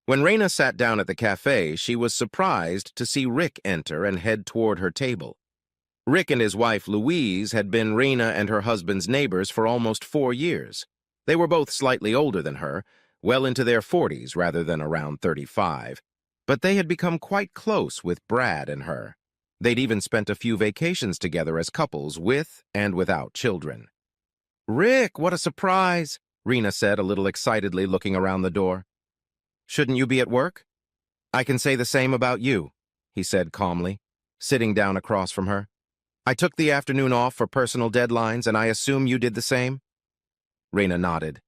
When Raina sat down at the cafe, she was surprised to see Rick enter and head toward her table. Rick and his wife, Louise, had been Raina and her husband's neighbors for almost 4 years. They were both slightly older than her, well into their 40s rather than around 35, but they had become quite close with Brad and her. They'd even spent a few vacations together as couples with and without children. "Rick, what a surprise," Raina said a little excitedly, looking around the door. "Shouldn't you be at work?" "I can say the same about you," he said calmly, sitting down across from her. "I took the afternoon off for personal deadlines, and I assume you did the same?" Raina nodded.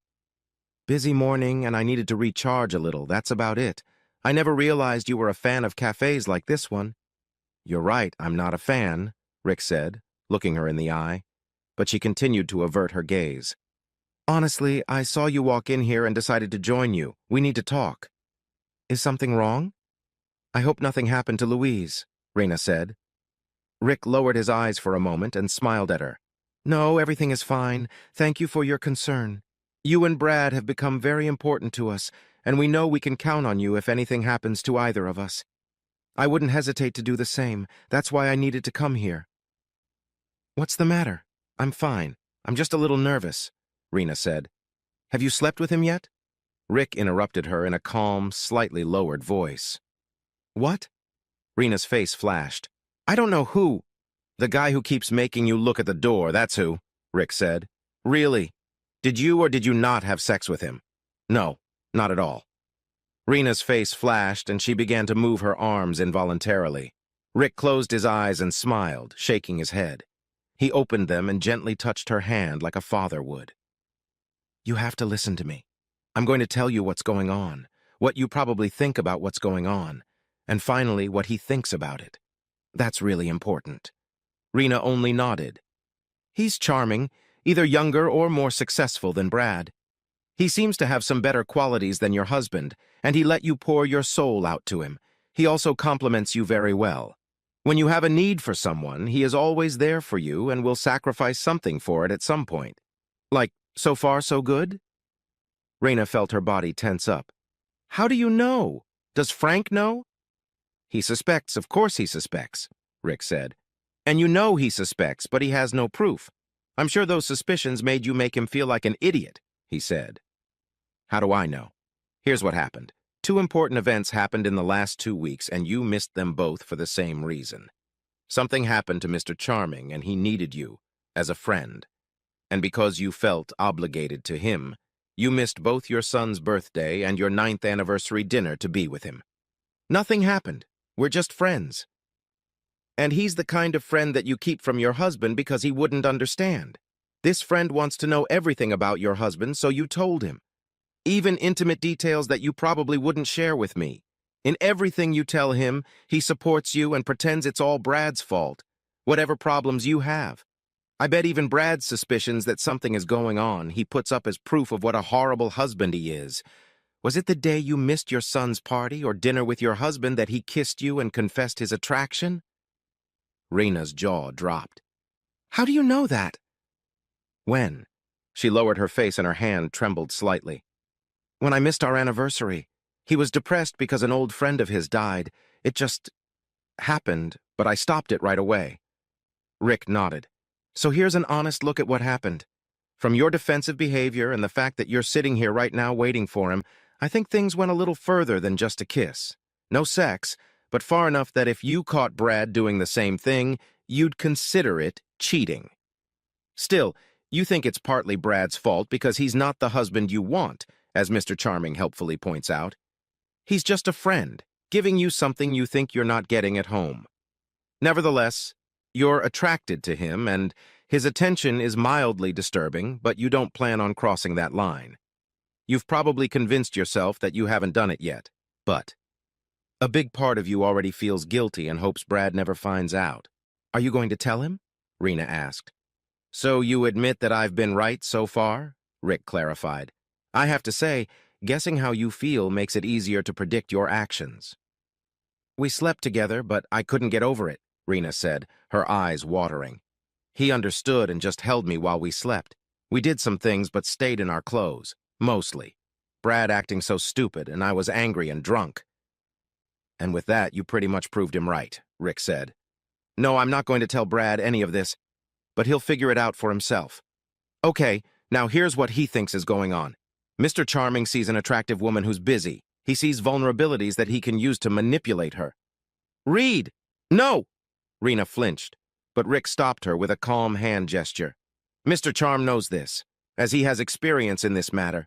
"Busy morning, and I needed to recharge a little, that's about it. I never realized you were a fan of cafes like this one." "You're right, I'm not a fan," Rick said, looking her in the eye, but she continued to avert her gaze. "Honestly, I saw you walk in here and decided to join you. We need to talk." "Is something wrong?" "I hope nothing happened to Louise," Raina said. Rick lowered his eyes for a moment and smiled at her. "No, everything is fine. Thank you for your concern. You and Brad have become very important to us, and we know we can count on you if anything happens to either of us. I wouldn't hesitate to do the same. That's why I needed to come here." "What's the matter?" "I'm fine. I'm just a little nervous," Raina said. "Have you slept with him yet?" Rick interrupted her in a calm, slightly lowered voice. "What?" Rina's face flashed. "I don't know who." "The guy who keeps making you look at the door, that's who," Rick said. "Really? Did you or did you not have sex with him?" "No, not at all." Rina's face flashed and she began to move her arms involuntarily. Rick closed his eyes and smiled, shaking his head. He opened them and gently touched her hand like a father would. "You have to listen to me. I'm going to tell you what's going on, what you probably think about what's going on, and finally what he thinks about it. That's really important." Raina only nodded. "He's charming, either younger or more successful than Brad. He seems to have some better qualities than your husband, and he let you pour your soul out to him. He also compliments you very well. When you have a need for someone, he is always there for you and will sacrifice something for it at some point. Like, so far so good?" Raina felt her body tense up. "How do you know? Does Frank know?" "He suspects, of course he suspects," Rick said. "And you know he suspects, but he has no proof. I'm sure those suspicions made you make him feel like an idiot," he said. "How do I know? Here's what happened. 2 important events happened in the last 2 weeks, and you missed them both for the same reason. Something happened to Mr. Charming, and he needed you, as a friend. And because you felt obligated to him, you missed both your son's birthday and your 9th anniversary dinner to be with him. Nothing happened. We're just friends. And he's the kind of friend that you keep from your husband because he wouldn't understand. This friend wants to know everything about your husband, so you told him. Even intimate details that you probably wouldn't share with me. In everything you tell him, he supports you and pretends it's all Brad's fault, whatever problems you have. I bet even Brad's suspicions that something is going on he puts up as proof of what a horrible husband he is. Was it the day you missed your son's party or dinner with your husband that he kissed you and confessed his attraction?" Raina's jaw dropped. "How do you know that?" "When?" She lowered her face and her hand trembled slightly. "When I missed our anniversary. He was depressed because an old friend of his died. It just happened, but I stopped it right away." Rick nodded. "So here's an honest look at what happened. From your defensive behavior and the fact that you're sitting here right now waiting for him, I think things went a little further than just a kiss. No sex, but far enough that if you caught Brad doing the same thing, you'd consider it cheating. Still, you think it's partly Brad's fault because he's not the husband you want, as Mr. Charming helpfully points out. He's just a friend, giving you something you think you're not getting at home. Nevertheless, you're attracted to him, and his attention is mildly disturbing, but you don't plan on crossing that line. You've probably convinced yourself that you haven't done it yet, but a big part of you already feels guilty and hopes Brad never finds out. Are you going to tell him?" Raina asked. "So you admit that I've been right so far?" Rick clarified. "I have to say, guessing how you feel makes it easier to predict your actions." "We slept together, but I couldn't get over it," Raina said, her eyes watering. "He understood and just held me while we slept. We did some things but stayed in our clothes, mostly. Brad acting so stupid, and I was angry and drunk." "And with that, you pretty much proved him right," Rick said. "No, I'm not going to tell Brad any of this, but he'll figure it out for himself." "Okay, now here's what he thinks is going on. Mr. Charming sees an attractive woman who's busy. He sees vulnerabilities that he can use to manipulate her." "Reed! No!" Rena flinched, but Rick stopped her with a calm hand gesture. "Mr. Charm knows this, as he has experience in this matter.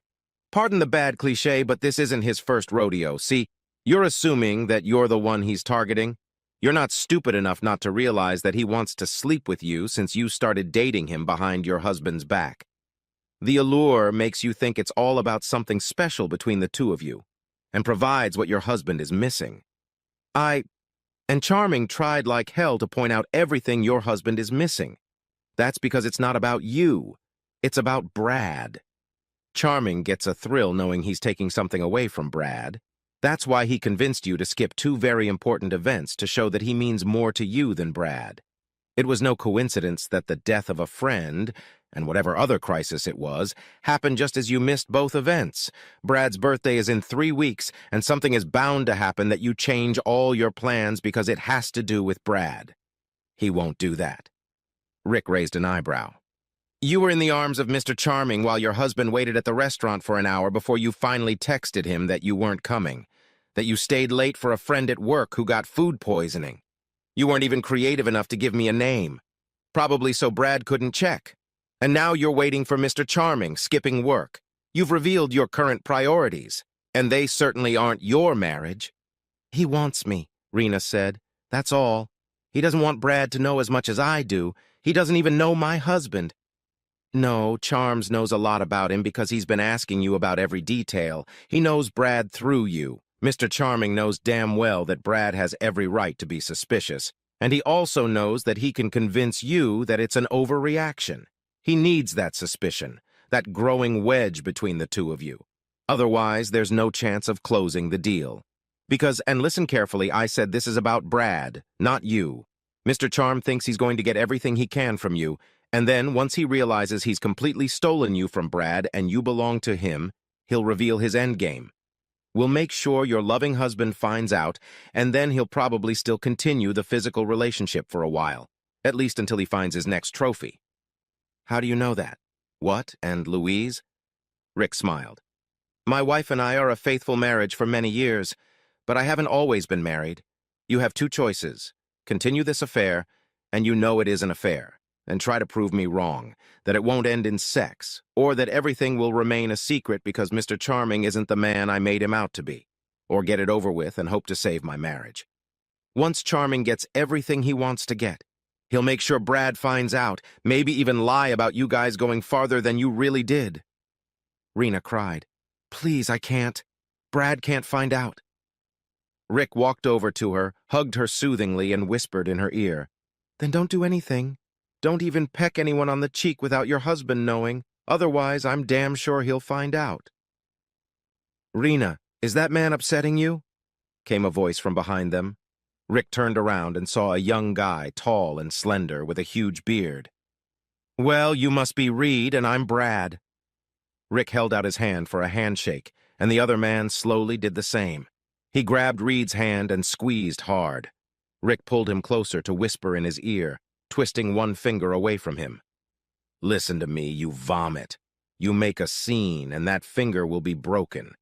Pardon the bad cliché, but this isn't his first rodeo. See, you're assuming that you're the one he's targeting. You're not stupid enough not to realize that he wants to sleep with you since you started dating him behind your husband's back. The allure makes you think it's all about something special between the two of you, and provides what your husband is missing. And Charming tried like hell to point out everything your husband is missing. That's because it's not about you. It's about Brad. Charming gets a thrill knowing he's taking something away from Brad. That's why he convinced you to skip two very important events to show that he means more to you than Brad. It was no coincidence that the death of a friend, and whatever other crisis it was, happened just as you missed both events. Brad's birthday is in 3 weeks, and something is bound to happen that you change all your plans because it has to do with Brad. He won't do that." Rick raised an eyebrow. "You were in the arms of Mr. Charming while your husband waited at the restaurant for an hour before you finally texted him that you weren't coming, that you stayed late for a friend at work who got food poisoning. You weren't even creative enough to give me a name, probably so Brad couldn't check. And now you're waiting for Mr. Charming, skipping work. You've revealed your current priorities, and they certainly aren't your marriage." "He wants me," Rena said. "That's all. He doesn't want Brad to know as much as I do. He doesn't even know my husband." "No, Charms knows a lot about him because he's been asking you about every detail. He knows Brad through you. Mr. Charming knows damn well that Brad has every right to be suspicious, and he also knows that he can convince you that it's an overreaction. He needs that suspicion, that growing wedge between the two of you. Otherwise, there's no chance of closing the deal. Because, and listen carefully, I said this is about Brad, not you. Mr. Charm thinks he's going to get everything he can from you, and then, once he realizes he's completely stolen you from Brad and you belong to him, he'll reveal his endgame. We'll make sure your loving husband finds out, and then he'll probably still continue the physical relationship for a while, at least until he finds his next trophy." "How do you know that?" "What, and Louise?" Rick smiled. "My wife and I are a faithful marriage for many years, but I haven't always been married. You have two choices. Continue this affair, and you know it is an affair, and try to prove me wrong, that it won't end in sex, or that everything will remain a secret because Mr. Charming isn't the man I made him out to be, or get it over with and hope to save my marriage. Once Charming gets everything he wants to get, he'll make sure Brad finds out, maybe even lie about you guys going farther than you really did." Rena cried. "Please, I can't. Brad can't find out." Rick walked over to her, hugged her soothingly, and whispered in her ear, "Then don't do anything. Don't even peck anyone on the cheek without your husband knowing. Otherwise, I'm damn sure he'll find out." "Rena, is that man upsetting you?" came a voice from behind them. Rick turned around and saw a young guy, tall and slender, with a huge beard. "Well, you must be Reed, and I'm Brad." Rick held out his hand for a handshake, and the other man slowly did the same. He grabbed Reed's hand and squeezed hard. Rick pulled him closer to whisper in his ear, twisting one finger away from him. "Listen to me, you vomit. You make a scene, and that finger will be broken.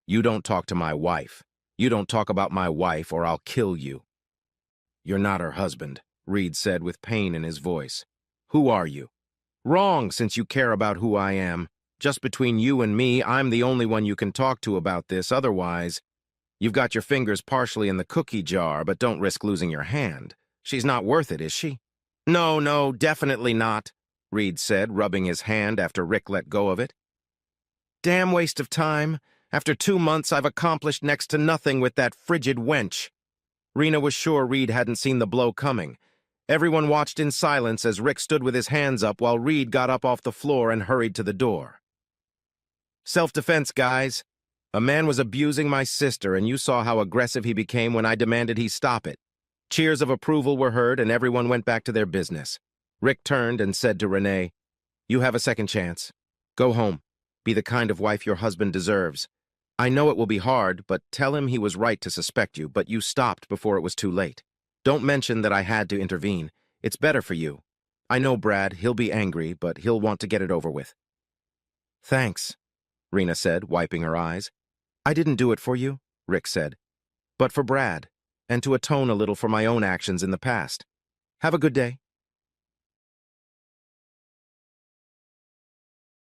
You don't talk to my wife. You don't talk about my wife, or I'll kill you." "You're not her husband," Reed said with pain in his voice. "Who are you?" "Wrong, since you care about who I am. Just between you and me, I'm the only one you can talk to about this. Otherwise, you've got your fingers partially in the cookie jar, but don't risk losing your hand. She's not worth it, is she?" No, definitely not," Reed said, rubbing his hand after Rick let go of it. "Damn waste of time. After 2 months, I've accomplished next to nothing with that frigid wench." Rena was sure Reed hadn't seen the blow coming. Everyone watched in silence as Rick stood with his hands up while Reed got up off the floor and hurried to the door. "Self-defense, guys. A man was abusing my sister, and you saw how aggressive he became when I demanded he stop it." Cheers of approval were heard, and everyone went back to their business. Rick turned and said to Renee, "You have a second chance. Go home. Be the kind of wife your husband deserves. I know it will be hard, but tell him he was right to suspect you, but you stopped before it was too late. Don't mention that I had to intervene. It's better for you. I know Brad, he'll be angry, but he'll want to get it over with. Thanks, Rena said, wiping her eyes. I didn't do it for you, Rick said, but for Brad, and to atone a little for my own actions in the past. Have a good day.